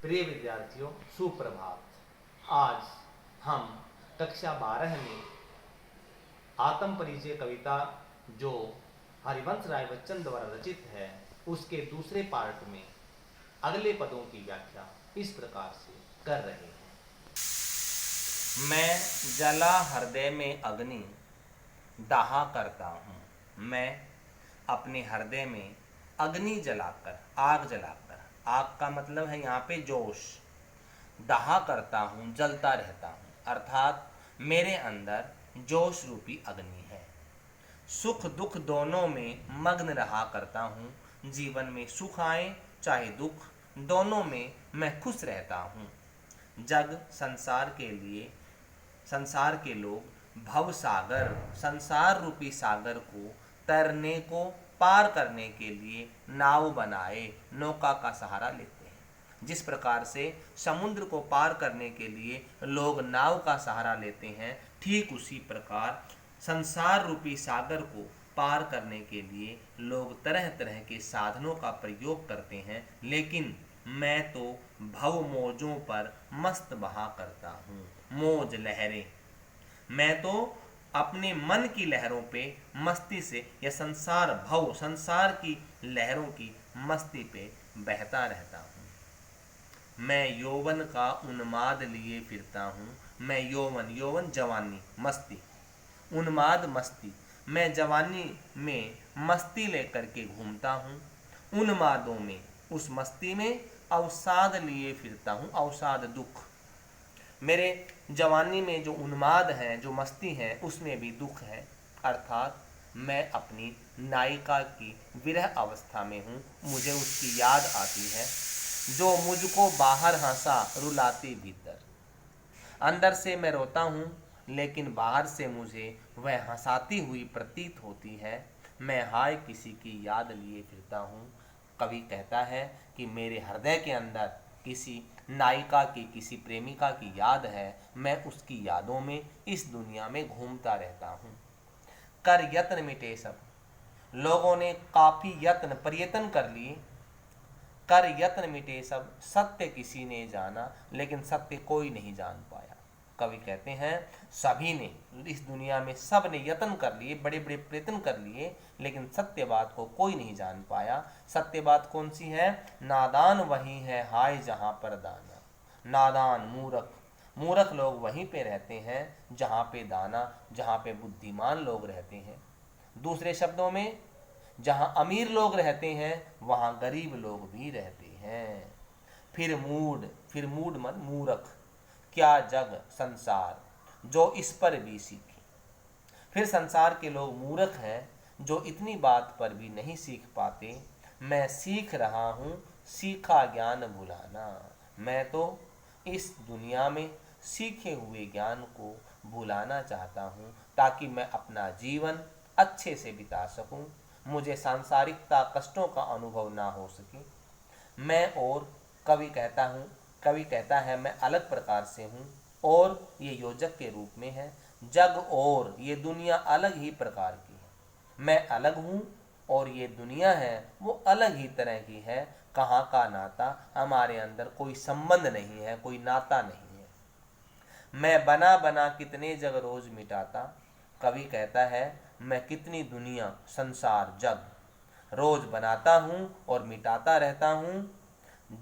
प्रिय विद्यार्थियों, सुप्रभात। आज हम कक्षा 12 में आत्म परिचय कविता जो हरिवंश राय बच्चन द्वारा रचित है उसके दूसरे पार्ट में अगले पदों की व्याख्या इस प्रकार से कर रहे हैं। मैं जला हृदय में अग्नि दाहा करता हूँ। मैं अपने हृदय में अग्नि जलाकर, आग जलाकर, आग का मतलब है यहाँ पे जोश, दाहा करता हूँ, जलता रहता हूँ, अर्थात मेरे अंदर जोश रूपी अग्नि है। सुख दुख दोनों में मग्न रहा करता हूँ। जीवन में सुख आए चाहे दुख, दोनों में मैं खुश रहता हूँ। जग संसार के लोग भव सागर, संसार रूपी सागर को तैरने को, पार करने के लिए नाव बनाए, नौका का सहारा लेते हैं। जिस प्रकार से समुद्र को पार करने के लिए लोग नाव का सहारा लेते हैं, ठीक उसी प्रकार संसार रूपी सागर को पार करने के लिए लोग तरह तरह के साधनों का प्रयोग करते हैं, लेकिन मैं तो भव मौजों पर मस्त बहा करता हूँ। मौज, लहरें, मैं तो अपने मन की लहरों पे मस्ती से, या संसार की लहरों की मस्ती पे बहता रहता हूँ। मैं यौवन का उन्माद लिए फिरता हूँ। मैं यौवन जवानी, मस्ती, उन्माद मस्ती, मैं जवानी में मस्ती लेकर के घूमता हूँ। उन्मादों में, उस मस्ती में अवसाद लिए फिरता हूँ। अवसाद, दुख, मेरे जवानी में जो उन्माद है, जो मस्ती है, उसमें भी दुख है। अर्थात मैं अपनी नायिका की विरह अवस्था में हूँ। मुझे उसकी याद आती है जो मुझको बाहर हंसा रुलाती भीतर। अंदर से मैं रोता हूँ, लेकिन बाहर से मुझे वह हंसाती हुई प्रतीत होती है। मैं हाय किसी की याद लिए फिरता हूँ। कवि कहता है कि मेरे हृदय के अंदर किसी नायिका की, किसी प्रेमिका की याद है। मैं उसकी यादों में इस दुनिया में घूमता रहता हूँ। कर यत्न मिटे सब, लोगों ने काफी प्रयत्न कर लिए। कर यत्न मिटे सब, सत्य किसी ने जाना, लेकिन सत्य कोई नहीं जान पाया। कवि कहते हैं सभी ने, इस दुनिया में सब ने यत्न कर लिए, बड़े बड़े प्रयत्न कर लिए, लेकिन सत्य बात को कोई नहीं जान पाया। सत्य बात कौन सी है? नादान वही है हाय जहां पर दाना। नादान, मूर्ख लोग वहीं पे रहते हैं जहां पे दाना, जहां पे बुद्धिमान लोग रहते हैं। दूसरे शब्दों में, जहां अमीर लोग रहते हैं वहां गरीब लोग भी रहते हैं। फिर मूड मन मूर्ख, क्या जग संसार जो इस पर भी सीखे। फिर संसार के लोग मूर्ख हैं जो इतनी बात पर भी नहीं सीख पाते। मैं सीख रहा हूँ सीखा ज्ञान भुलाना। मैं तो इस दुनिया में सीखे हुए ज्ञान को भुलाना चाहता हूँ, ताकि मैं अपना जीवन अच्छे से बिता सकूँ, मुझे सांसारिकता कष्टों का अनुभव ना हो सके। मैं और कवि कहता है मैं अलग प्रकार से हूँ, और ये योजक के रूप में है। जग और ये दुनिया अलग ही प्रकार की है। मैं अलग हूँ और ये दुनिया है वो अलग ही तरह की है। कहाँ का नाता, हमारे अंदर कोई संबंध नहीं है, कोई नाता नहीं है। मैं बना बना कितने जग रोज मिटाता। कवि कहता है मैं कितनी दुनिया, संसार, जग रोज बनाता हूँ और मिटाता रहता हूँ।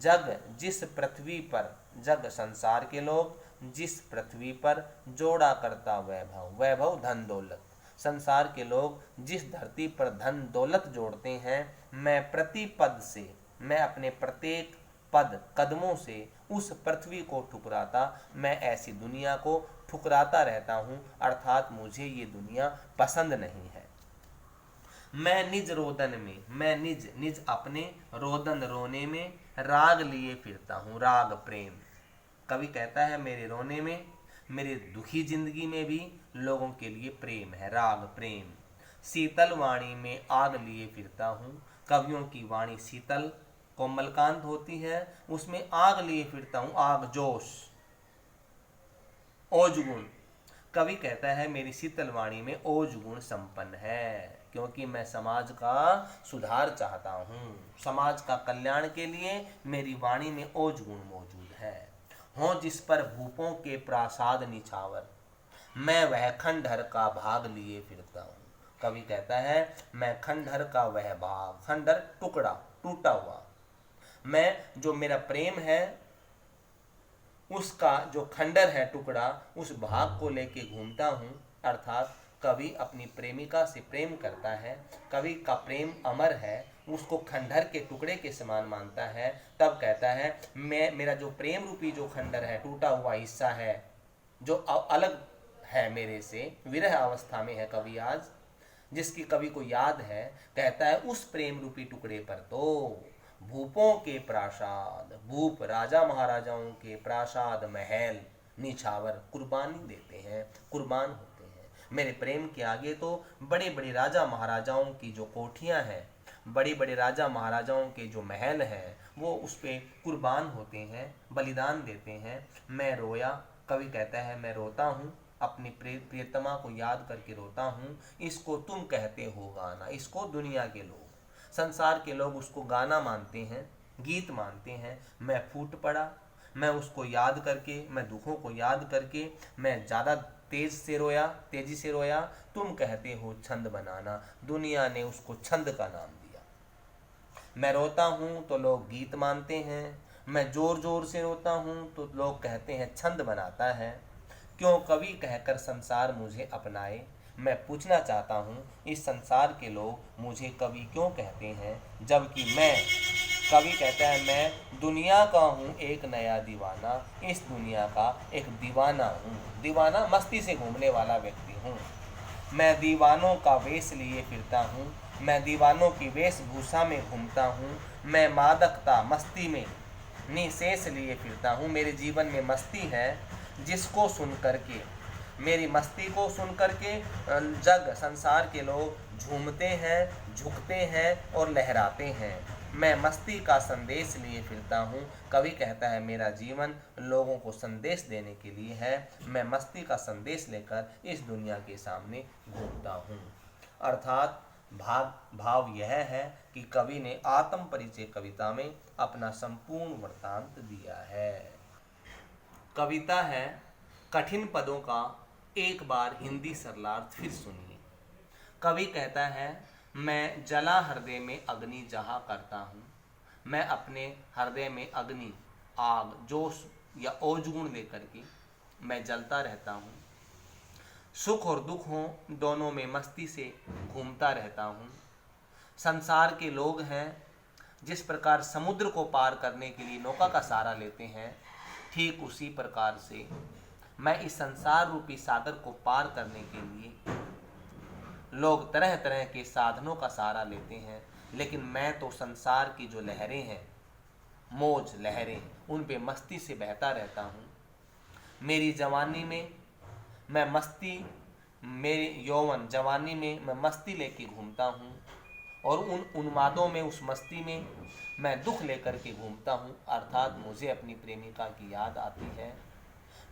जग जिस पृथ्वी पर, जग संसार के लोग जिस पृथ्वी पर जोड़ा करता वैभव, वैभव धन दौलत, संसार के लोग जिस धरती पर धन दौलत जोड़ते हैं, मैं प्रति पद से, मैं अपने प्रत्येक पद, कदमों से उस पृथ्वी को ठुकराता, मैं ऐसी दुनिया को ठुकराता रहता हूँ। अर्थात मुझे ये दुनिया पसंद नहीं है। मैं निज रोदन में, मैं निज अपने रोदन, रोने में राग लिए फिरता हूँ। राग, प्रेम। कवि कहता है मेरे रोने में, मेरे दुखी जिंदगी में भी लोगों के लिए प्रेम है, राग, प्रेम। शीतल वाणी में आग लिए फिरता हूँ। कवियों की वाणी शीतल, कोमलकांत होती है, उसमें आग लिए फिरता हूँ। आग, जोश, ओज गुण। कवि कहता है मेरी शीतल वाणी में ओज गुण संपन्न है। क्योंकि मैं समाज का सुधार चाहता हूँ। समाज का कल्याण के लिए मेरी वाणी में ओज गुण मौजूद है। हों जिस पर भूपों के प्रासाद निछावर, मैं वह खंडहर का भाग लिए फिरता हूँ। कवि कहता है मैं खंडहर का वह भाग, खंडहर टुकड़ा टूटा हुआ, मैं जो मेरा प्रेम है उसका जो खंडर है टुकड़ा, उस भाग को लेके घूमता हूँ। अर्थात कवि अपनी प्रेमिका से प्रेम करता है, कवि का प्रेम अमर है, उसको खंडर के टुकड़े के समान मानता है। तब कहता है मैं, मेरा जो प्रेम रूपी जो खंडर है, टूटा हुआ हिस्सा है जो अलग है मेरे से, विरह अवस्था में है कवि आज, जिसकी कवि को याद है, कहता है उस प्रेम रूपी टुकड़े पर तो भूपों के प्रासाद, भूप राजा महाराजाओं के प्रासाद महल निछावर कुर्बानी देते हैं, कुर्बान होते हैं। मेरे प्रेम के आगे तो बड़े बड़े राजा महाराजाओं की जो कोठियां हैं, बड़े बड़े राजा महाराजाओं के जो महल हैं, वो उस पर कुर्बान होते हैं, बलिदान देते हैं। मैं रोया, कवि कहता है मैं रोता हूँ, अपनी प्रियतमा को याद करके रोता हूँ। इसको तुम कहते हो गाना, इसको दुनिया के लोग, संसार के लोग उसको गाना मानते हैं, गीत मानते हैं। मैं फूट पड़ा, मैं उसको याद करके, मैं दुखों को याद करके मैं ज़्यादा तेजी से रोया। तुम कहते हो छंद बनाना, दुनिया ने उसको छंद का नाम दिया। मैं रोता हूँ तो लोग गीत मानते हैं, मैं जोर जोर से रोता हूँ तो लोग कहते हैं छंद बनाता है। क्यों कवि कहकर संसार मुझे अपनाए, मैं पूछना चाहता हूँ इस संसार के लोग मुझे कवि क्यों कहते हैं, जबकि मैं, कवि कहता है मैं दुनिया का हूँ एक नया दीवाना, इस दुनिया का एक दीवाना हूँ। दीवाना मस्ती से घूमने वाला व्यक्ति हूँ। मैं दीवानों का वेश लिए फिरता हूँ, मैं दीवानों की वेशभूषा में घूमता हूँ। मैं मादकता मस्ती में निशेष लिए फिरता हूँ। मेरे जीवन में मस्ती है, जिसको सुन करके, मेरी मस्ती को सुन करके जग संसार के लोग झूमते हैं, झुकते हैं और लहराते हैं। मैं मस्ती का संदेश लिए फिरता हूँ। कवि कहता है मेरा जीवन लोगों को संदेश देने के लिए है, मैं मस्ती का संदेश लेकर इस दुनिया के सामने घूमता हूँ। अर्थात भाव यह है कि कवि ने आत्म परिचय कविता में अपना संपूर्ण वृत्तांत दिया है। कविता है कठिन पदों का एक बार हिंदी सरलार्थ फिर सुनिए। कवि कहता है मैं जला हृदय में अग्नि जहा करता हूँ, मैं अपने हृदय में अग्नि, आग, जोश या ओजगुण लेकर के मैं जलता रहता हूँ। सुख और दुख हो दोनों में मस्ती से घूमता रहता हूँ। संसार के लोग हैं, जिस प्रकार समुद्र को पार करने के लिए नौका का सहारा लेते हैं, ठीक उसी प्रकार से मैं इस संसार रूपी सागर को पार करने के लिए लोग तरह तरह के साधनों का सहारा लेते हैं, लेकिन मैं तो संसार की जो लहरें हैं, मौज लहरें, उन पे मस्ती से बहता रहता हूँ। मेरी जवानी में मैं मस्ती, मेरे यौवन जवानी में मैं मस्ती लेके घूमता हूँ, और उन उन्मादों में, उस मस्ती में मैं दुख लेकर के घूमता हूँ। अर्थात मुझे अपनी प्रेमिका की याद आती है,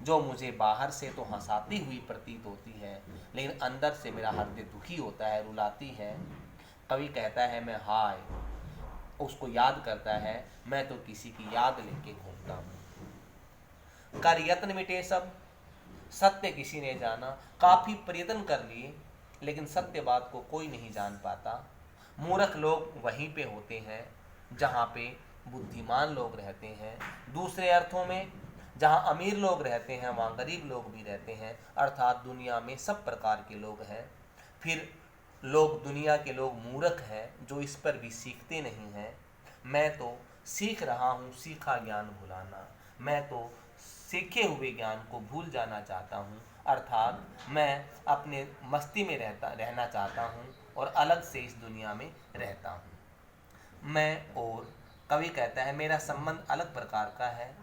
जो मुझे बाहर से तो हंसाती हुई प्रतीत होती है, लेकिन अंदर से मेरा हृदय दुखी होता है, रुलाती है। कवि कहता है मैं हाय, उसको याद करता है, मैं तो किसी की याद लेके घूमता हूँ। कर यत्न मिटे सब, सत्य किसी ने जाना। काफी प्रयत्न कर लिए, लेकिन सत्य बात को कोई नहीं जान पाता। मूर्ख लोग वहीं पे होते हैं जहाँ पे बुद्धिमान लोग रहते हैं। दूसरे अर्थों में जहाँ अमीर लोग रहते हैं, वहाँ गरीब लोग भी रहते हैं। अर्थात दुनिया में सब प्रकार के लोग हैं। फिर लोग, दुनिया के लोग मूर्ख हैं, जो इस पर भी सीखते नहीं हैं। मैं तो सीख रहा हूँ सीखा ज्ञान भुलाना, मैं तो सीखे हुए ज्ञान को भूल जाना चाहता हूँ। अर्थात मैं अपने मस्ती में रहना चाहता हूँ और अलग से इस दुनिया में रहता हूँ। मैं और कवि कहता है मेरा संबंध अलग प्रकार का है,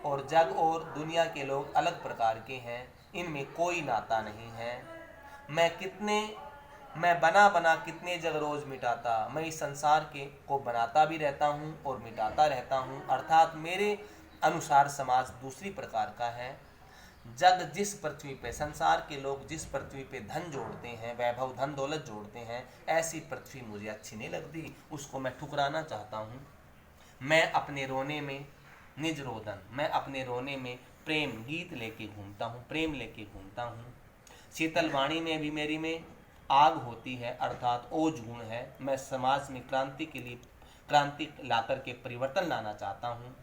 और जग और दुनिया के लोग अलग प्रकार के हैं, इनमें कोई नाता नहीं है। मैं बना कितने जग रोज मिटाता, मैं इस संसार के को बनाता भी रहता हूँ और मिटाता रहता हूँ। अर्थात मेरे अनुसार समाज दूसरी प्रकार का है। जग जिस पृथ्वी पे, संसार के लोग जिस पृथ्वी पे धन जोड़ते हैं, वैभव धन दौलत जोड़ते हैं, ऐसी पृथ्वी मुझे अच्छी नहीं लगती, उसको मैं ठुकराना चाहता हूँ। मैं अपने रोने में निज रोदन, मैं अपने रोने में प्रेम गीत लेके घूमता हूँ, प्रेम लेके घूमता हूँ। शीतल वाणी में भी मेरी में आग होती है, अर्थात ओज गुण है। मैं समाज में क्रांति के लिए, क्रांति ला करके परिवर्तन लाना चाहता हूँ।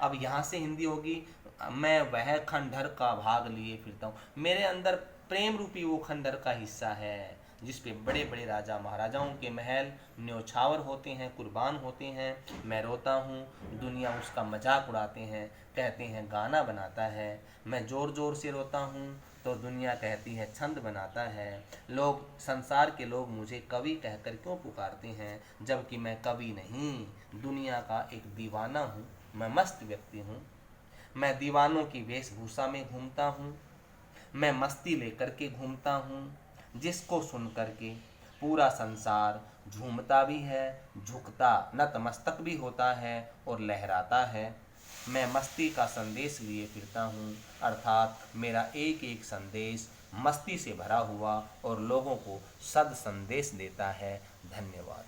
अब यहाँ से हिंदी होगी, मैं वह खंडहर का भाग लिए फिरता हूँ। मेरे अंदर प्रेम रूपी वो खंडहर का हिस्सा है जिस पे बड़े बड़े राजा महाराजाओं के महल न्योछावर होते हैं, कुर्बान होते हैं। मैं रोता हूँ, दुनिया उसका मजाक उड़ाते हैं, कहते हैं गाना बनाता है। मैं ज़ोर ज़ोर से रोता हूँ तो दुनिया कहती है छंद बनाता है। लोग, संसार के लोग मुझे कवि कहकर क्यों पुकारते हैं, जबकि मैं कवि नहीं, दुनिया का एक दीवाना हूँ। मैं मस्त व्यक्ति हूँ। मैं दीवानों की वेशभूषा में घूमता हूँ, मैं मस्ती लेकर के घूमता हूँ, जिसको सुन करके पूरा संसार झूमता भी है, झुकता नतमस्तक भी होता है और लहराता है। मैं मस्ती का संदेश लिए फिरता हूँ, अर्थात मेरा एक एक संदेश मस्ती से भरा हुआ और लोगों को सद संदेश देता है। धन्यवाद।